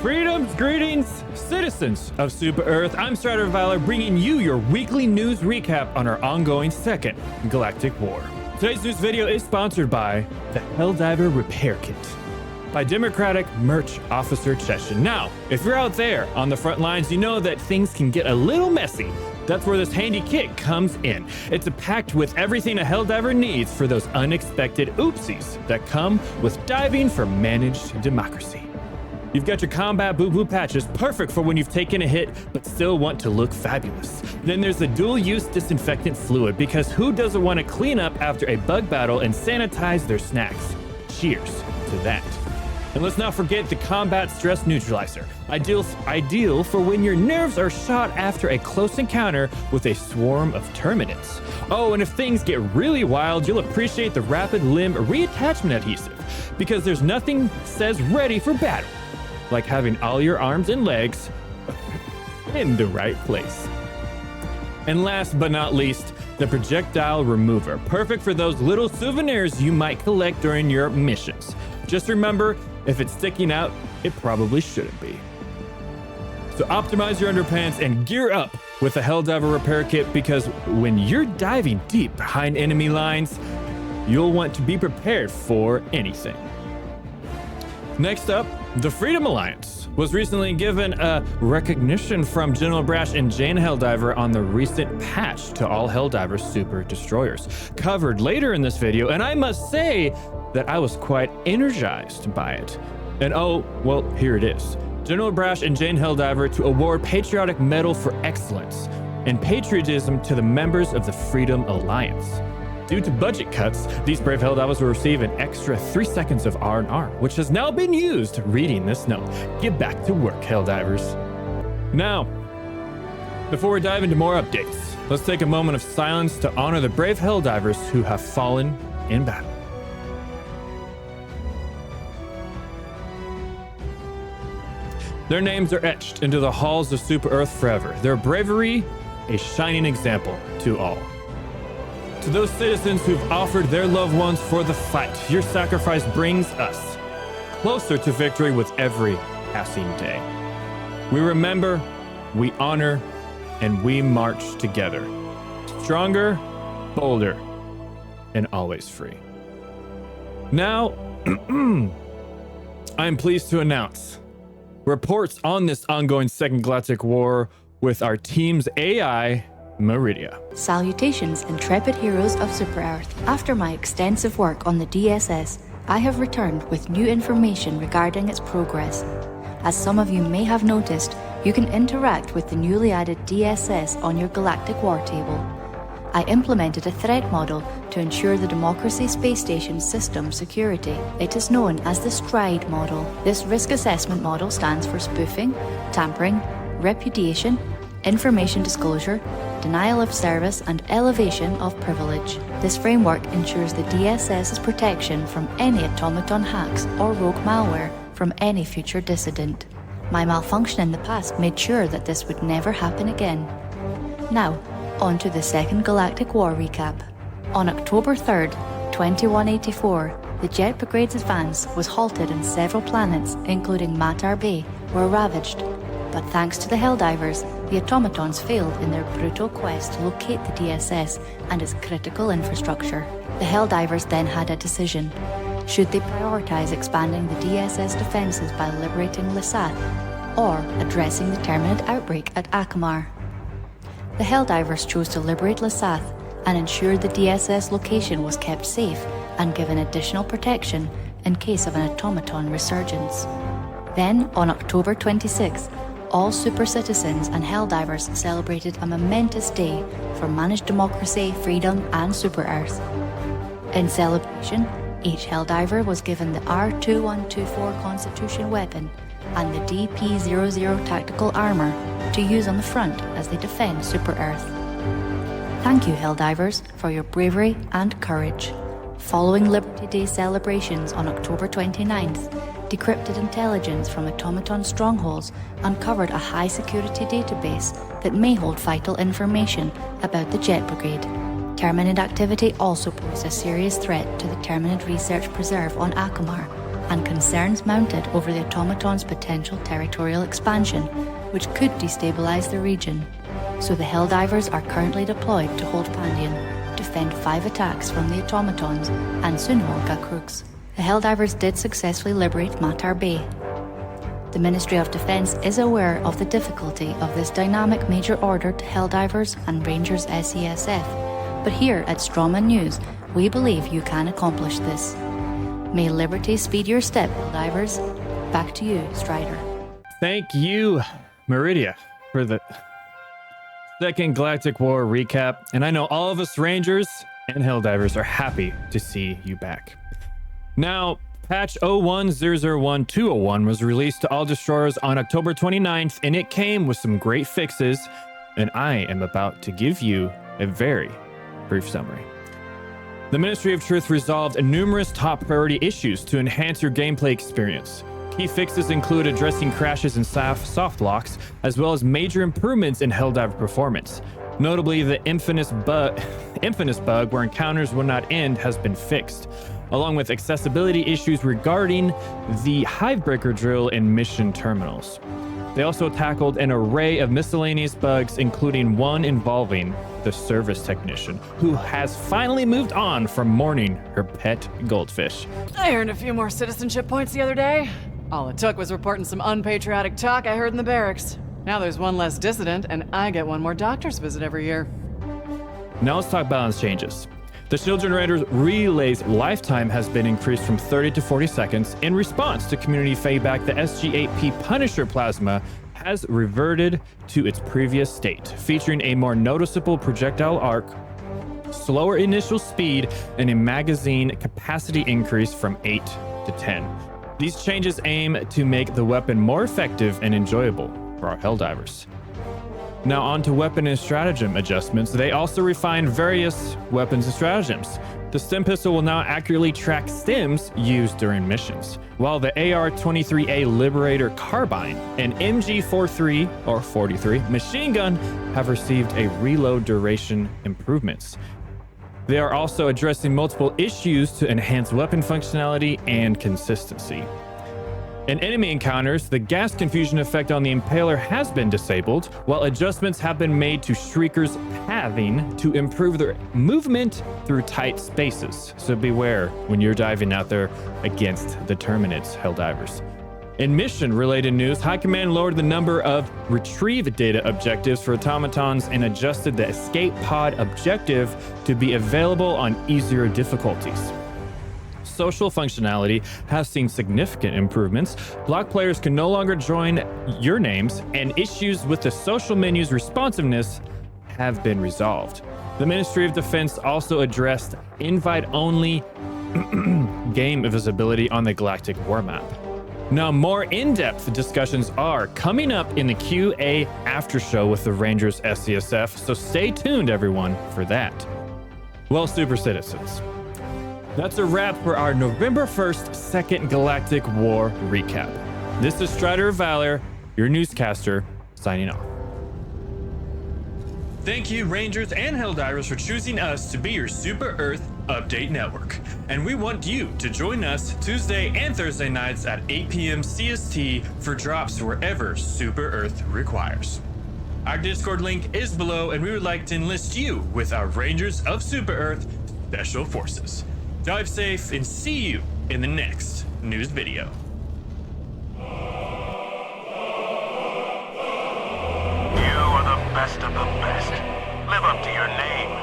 Freedom's greetings, citizens of Super Earth. I'm StriderOfValor, bringing you your weekly news recap on our ongoing second Galactic War. Today's news video is sponsored by the Helldiver Repair Kit by Democratic Merch Officer Cheshin. Now, if you're out there on the front lines, you know that things can get a little messy. That's where this handy kit comes in. It's packed with everything a Helldiver needs for those unexpected oopsies that come with diving for managed democracy. You've got your combat boo-boo patches, perfect for when you've taken a hit but still want to look fabulous. Then there's the dual-use disinfectant fluid, because who doesn't want to clean up after a bug battle and sanitize their snacks? Cheers to that. And let's not forget the combat stress neutralizer, ideal for when your nerves are shot after a close encounter with a swarm of terminids. Oh, and if things get really wild, you'll appreciate the rapid limb reattachment adhesive, because there's nothing says ready for battle like having all your arms and legs in the right place. And last but not least, the projectile remover, perfect for those little souvenirs you might collect during your missions. Just remember, if it's sticking out, it probably shouldn't be. So optimize your underpants and gear up with the Helldiver Repair Kit, because when you're diving deep behind enemy lines, you'll want to be prepared for anything. Next up, the Freedom Alliance was recently given a recognition from General Brasch and Jane Helldiver on the recent patch to all Helldiver super destroyers, covered later in this video, and I must say that I was quite energized by it. And oh, well, here it is. General Brasch and Jane Helldiver to award Patriotic Medal for Excellence and Patriotism to the members of the Freedom Alliance. Due to budget cuts, these brave Helldivers will receive an extra 3 seconds of R&R, which has now been used reading this note. Get back to work, Helldivers. Now, before we dive into more updates, let's take a moment of silence to honor the brave Helldivers who have fallen in battle. Their names are etched into the halls of Super Earth forever. Their bravery, a shining example to all. To those citizens who've offered their loved ones for the fight, your sacrifice brings us closer to victory with every passing day. We remember, we honor, and we march together. Stronger, bolder, and always free. Now, I'm pleased to announce reports on this ongoing second Galactic War with our team's AI, Meridia. Salutations, intrepid heroes of Super Earth. After my extensive work on the DSS, I have returned with new information regarding its progress. As some of you may have noticed, you can interact with the newly added DSS on your Galactic War table. I implemented a threat model to ensure the Democracy Space Station system security. It is known as the STRIDE model. This risk assessment model stands for spoofing, tampering, repudiation, information disclosure, denial of service, and elevation of privilege. This framework ensures the DSS's protection from any automaton hacks or rogue malware from any future dissident. My malfunction in the past made sure that this would never happen again. Now, on to the second Galactic War recap. On October 3rd, 2184, the Jet Brigade's advance was halted and several planets, including Matar Bay, were ravaged. But thanks to the Helldivers, the automatons failed in their brutal quest to locate the DSS and its critical infrastructure. The Helldivers then had a decision. Should they prioritize expanding the DSS defenses by liberating Lysath, or addressing the Terminid outbreak at Akamar? The Helldivers chose to liberate Lysath and ensure the DSS location was kept safe and given additional protection in case of an automaton resurgence. Then, on October 26th, all super citizens and Helldivers celebrated a momentous day for managed democracy, freedom, and Super Earth. In celebration, each Helldiver was given the R2124 Constitution weapon and the DP00 tactical armor to use on the front as they defend Super Earth. Thank you, Helldivers, for your bravery and courage. Following Liberty Day celebrations on October 29th, decrypted intelligence from automaton strongholds uncovered a high-security database that may hold vital information about the Jet Brigade. Terminid activity also posed a serious threat to the Terminid Research Preserve on Akamar, and concerns mounted over the automaton's potential territorial expansion, which could destabilize the region. So the Helldivers are currently deployed to hold Pandion, defend 5 attacks from the automatons, and soon hold Gakrux. The Helldivers did successfully liberate Matar Bay. The Ministry of Defense is aware of the difficulty of this dynamic major order to Helldivers and Rangers SESF, but here at Strawman News, we believe you can accomplish this. May liberty speed your step, Helldivers. Back to you, Strider. Thank you, Meridia, for the second Galactic War recap. And I know all of us Rangers and Helldivers are happy to see you back. Now, patch 01.001.201 was released to all destroyers on October 29th, and it came with some great fixes, and I am about to give you a very brief summary. The Ministry of Truth resolved numerous top priority issues to enhance your gameplay experience. Key fixes include addressing crashes and soft locks, as well as major improvements in Helldiver performance. Notably, the infamous bug where encounters will not end has been fixed, along with accessibility issues regarding the Hivebreaker drill and mission terminals. They also tackled an array of miscellaneous bugs, including one involving the service technician, who has finally moved on from mourning her pet goldfish. I earned a few more citizenship points the other day. All it took was reporting some unpatriotic talk I heard in the barracks. Now there's one less dissident, and I get one more doctor's visit every year. Now let's talk balance changes. The Shield Generator's relay's lifetime has been increased from 30 to 40 seconds. In response to community feedback, the SG-8P Punisher Plasma has reverted to its previous state, featuring a more noticeable projectile arc, slower initial speed, and a magazine capacity increase from 8 to 10. These changes aim to make the weapon more effective and enjoyable for our Helldivers. Now on to weapon and stratagem adjustments. They also refined various weapons and stratagems. The stim pistol will now accurately track stims used during missions, while the AR-23A Liberator Carbine and MG-43 or 43 machine gun have received a reload duration improvements. They are also addressing multiple issues to enhance weapon functionality and consistency. In enemy encounters, the gas confusion effect on the Impaler has been disabled, while adjustments have been made to Shrieker's pathing to improve their movement through tight spaces. So beware when you're diving out there against the Terminids, Helldivers. In mission-related news, High Command lowered the number of retrieve data objectives for automatons and adjusted the escape pod objective to be available on easier difficulties. Social functionality has seen significant improvements. Block players can no longer join your names, and issues with the social menu's responsiveness have been resolved. The Ministry of Defense also addressed invite-only game visibility on the Galactic War map. Now, more in-depth discussions are coming up in the QA after show with the Rangers SCSF, so stay tuned, everyone, for that. Well, super citizens, that's a wrap for our November 1st, Second Galactic War recap. This is StriderOfValor, your newscaster, signing off. Thank you, Rangers and Helldivers, for choosing us to be your Super Earth update network. And we want you to join us Tuesday and Thursday nights at 8 p.m. CST for drops wherever Super Earth requires. Our Discord link is below, and we would like to enlist you with our Rangers of Super Earth Special Forces. Drive safe and see you in the next news video. You are the best of the best. Live up to your name.